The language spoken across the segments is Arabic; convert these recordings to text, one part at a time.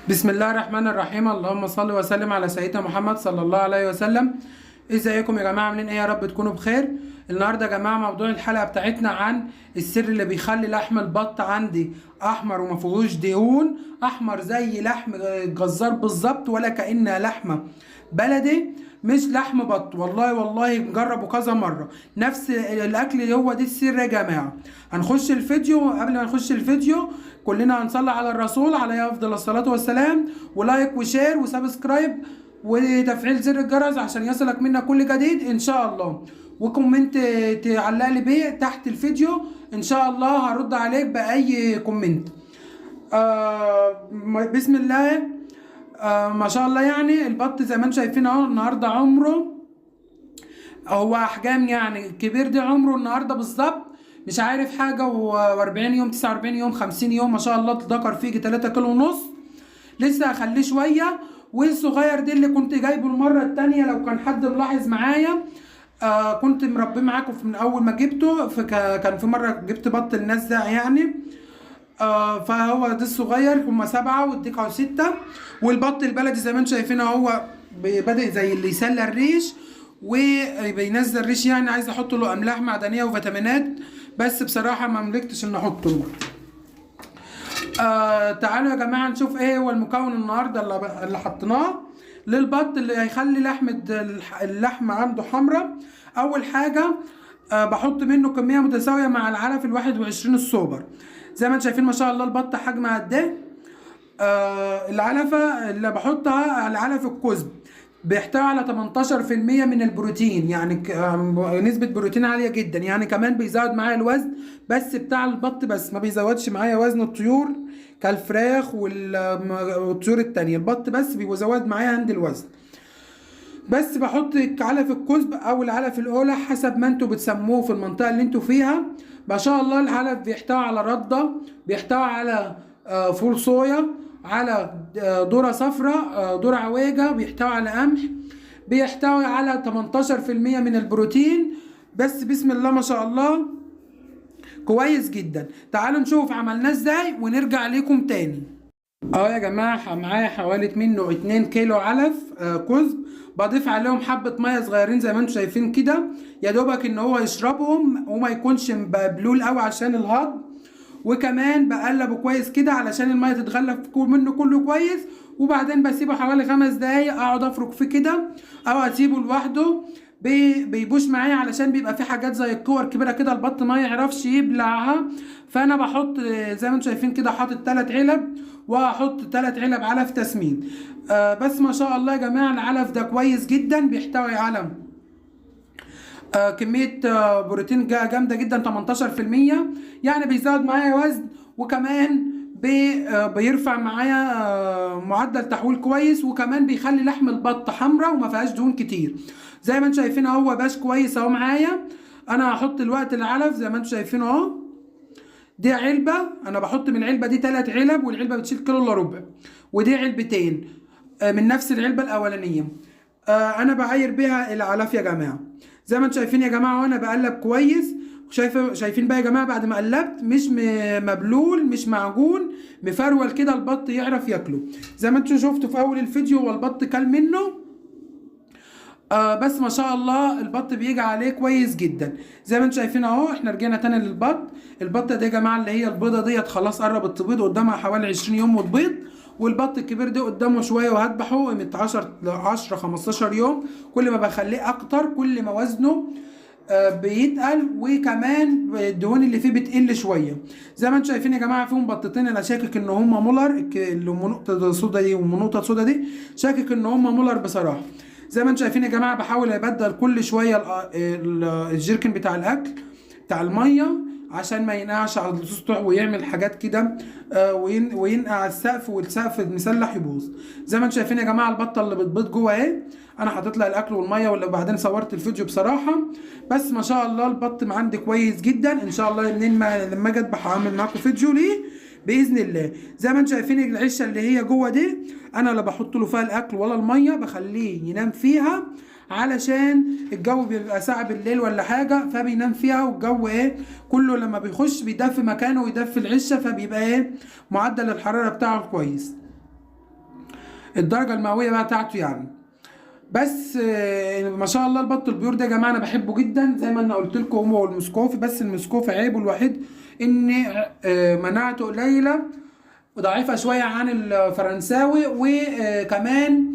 بسم الله الرحمن الرحيم. اللهم صل وسلم على سيدنا محمد صلى الله عليه وسلم. ازيكم يا جماعه؟ عاملين ايه؟ يا رب تكونوا بخير. النهارده يا جماعه موضوع الحلقه بتاعتنا عن السر اللي بيخلي لحم البط عندي احمر وما فيهوش دهون، احمر زي لحم الجزار بالظبط، ولا كأنها لحمه بلدي، مش لحم بط. والله نجربه كذا مره نفس الاكل اللي هو دي السر يا جماعه. هنخش الفيديو. قبل ما نخش الفيديو كلنا هنصلي على الرسول عليه افضل الصلاه والسلام، ولايك وشير وسبسكرايب وتفعيل زر الجرس عشان يصلك منا كل جديد ان شاء الله، وكومنت تعلق لي بيه تحت الفيديو ان شاء الله هرد عليك باي كومنت. بسم الله. ما شاء الله، يعني البط زي ما انتم شايفين اهو النهارده عمره، هو احجام يعني الكبير ده عمره النهارده بالظبط مش عارف حاجه و40 يوم، 49 يوم، 50 يوم، ما شاء الله اتذكر فيه 3 كيلو ونص. لسه هخليه شويه. والصغير ده اللي كنت جايبه المره التانيه لو كان حد ملاحظ معايا، كنت مربيه معاكم من اول ما جبته، كان في مره جبت بط النزع يعني. فهو ده الصغير، هما 7 والديكا 6. والبط البلدي زي ما انتم شايفين هو بادئ زي اللي يسلى الريش وبينزل ريش، يعني عايز احط له املاح معدنيه وفيتامينات، بس بصراحه ما ملكتش ان احط له. تعالوا يا جماعه نشوف ايه هو المكون النهارده اللي حطيناه للبط اللي هيخلي اللحمه عنده حمراء. اول حاجه بحط منه كميه متساويه مع العلف ال21 السوبر. زي ما انتم شايفين ما شاء الله البط حجمها قد ايه. العلفه اللي بحطها العلف الكزب بيحتوي على 18% من البروتين، يعني نسبة بروتين عالية جدا، يعني كمان بيزود معايا الوزن بس بتاع البط، بس ما بيزودش معايا وزن الطيور كالفراخ والطيور التانية. البط بس بيزود معايا عند الوزن. بس بحط علف الكزب او العلف الاولى حسب ما انتوا بتسموه في المنطقة اللي انتوا فيها. ما شاء الله العلف بيحتوي على ردة، بيحتوي على فول صويا، على ذرة صفراء، ذرة عويجة، بيحتوي على قمح، بيحتوي على 18% من البروتين. بس بسم الله ما شاء الله كويس جدا. تعالوا نشوف عملناه ازاي ونرجع لكم تاني. يا جماعة معايا حوالي منه 2 كيلو علف كزب، بضيف عليهم حبة مية صغيرين زي ما انتم شايفين كده، يا دوبك ان هو يشربهم وما يكونش مبلول قوي عشان الهضم. وكمان بقلبه كويس كده علشان الميه تتغلف منه كله كويس، وبعدين بسيبه حوالي 5 دقايق اقعد افرك فيه كده، او اسيبه لوحده بيبوش معايا علشان بيبقى في حاجات زي الكور كبيره كده البط ما يعرفش يبلعها. فانا بحط زي ما انتم شايفين كده حاطط 3 علب، وهحط 3 علب علف تسمين. بس ما شاء الله يا جماعه العلف ده كويس جدا، بيحتوي على كمية بروتين جامدة جدا 18%، يعني بيزود معايا وزن، وكمان بيرفع معايا معدل تحويل كويس، وكمان بيخلي لحم البط حمراء وما فيهاش دهون كتير. زي ما انتم شايفين اهو باش كويس اهو معايا. انا هحط الوقت العلف زي ما انتم شايفين اهو. دي علبة، انا بحط من العلبة دي 3 علب، والعلبة بتشيل كيلو الا ربع، ودي علبتين من نفس العلبة الاولانية. انا بعاير بيها العلف يا جماعة زي ما انتم شايفين يا جماعه، وانا بقلب كويس. شايفين بقى يا جماعه بعد ما قلبت مش مبلول، مش معجون، مفرول كده البط يعرف ياكله. زي ما انتم شفتوا في اول الفيديو والبط كل منه. بس ما شاء الله البط بيجي عليه كويس جدا. زي ما انتم شايفين اهو احنا رجعنا تاني للبط. البطه دي يا جماعه اللي هي البيضه ديت خلاص قربت تبيض، قدامها حوالي 20 يوم وتبيض. والبط الكبير ده قدامه شويه وهذبحه قيمه 10 15 يوم. كل ما بخليه اكتر كل ما وزنه بيتقل، وكمان الدهون اللي فيه بتقل شويه. زي ما انتم شايفين يا جماعه فيهم بطتين انا شاكك ان هما مولر، اللي نقطه السودا دي والنقطه السودا دي شاكك ان هما مولر بصراحه. زي ما انتم شايفين يا جماعه بحاول ابدل كل شويه الجيركن بتاع الاكل بتاع الميه عشان ما ينقعش على السطح ويعمل حاجات كده، وينقع على السقف والسقف المسلح يبوظ. زي ما انتم شايفين يا جماعه البطه اللي بتبيض جوه اهي، انا حاطط لها الاكل والميه، وبعدين صورت الفيديو بصراحه. بس ما شاء الله البط عندي كويس جدا. ان شاء الله لما اجي اذبح هعمل معاكم فيديو ليه باذن الله. زي ما انتم شايفين العشه اللي هي جوه دي انا لا بحط له فيها الاكل ولا الميه، بخليه ينام فيها علشان الجو بيبقى ساعة بالليل ولا حاجة فبينام فيها، والجو كله لما بيخش بيدفي مكانه ويدفي العشة، فبيبقى معدل الحرارة بتاعه كويس. الدرجه المئويه بقى بتاعته يعني. بس ما شاء الله البط البيور ده يا جماعه انا بحبه جدا زي ما انا قلت لكم، هو المسكوفي. بس المسكوفي عيبه الوحيد ان مناعته قليله وضعيفه شويه عن الفرنساوي. وكمان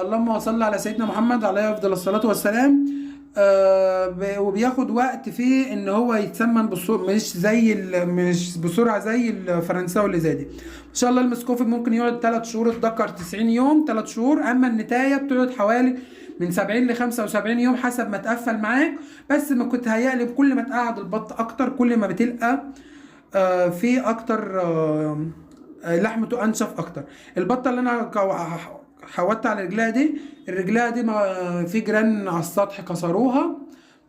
اللهم صل على سيدنا محمد عليه افضل الصلاه والسلام، وبياخد وقت في ان هو يتسمن بسرعه، مش بسرعه زي الفرنساوي اللي زي دي. ان شاء الله المسكوفي ممكن يقعد 3 شهور، الدكر 90 يوم 3 شهور، اما النتايه بتقعد حوالي من 70 ل 75 يوم حسب ما تقفل معاك. بس ما كنت هيقلي كل ما تقعد البط اكتر كل ما بتلقى في اكتر لحمته انشف اكتر. البطه اللي انا حودت على رجلها دي، الرجلها دي ما في جيران على السطح كسروها،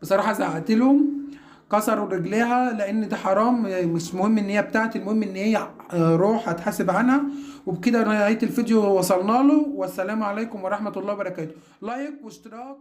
بصراحه زعقت لهم، كسروا رجليها لان ده حرام. مش مهم ان هي بتاعتي، المهم ان هي روح هتحاسب عنها. وبكده نهايه الفيديو وصلنا له، والسلام عليكم ورحمه الله وبركاته. لايك واشتراك.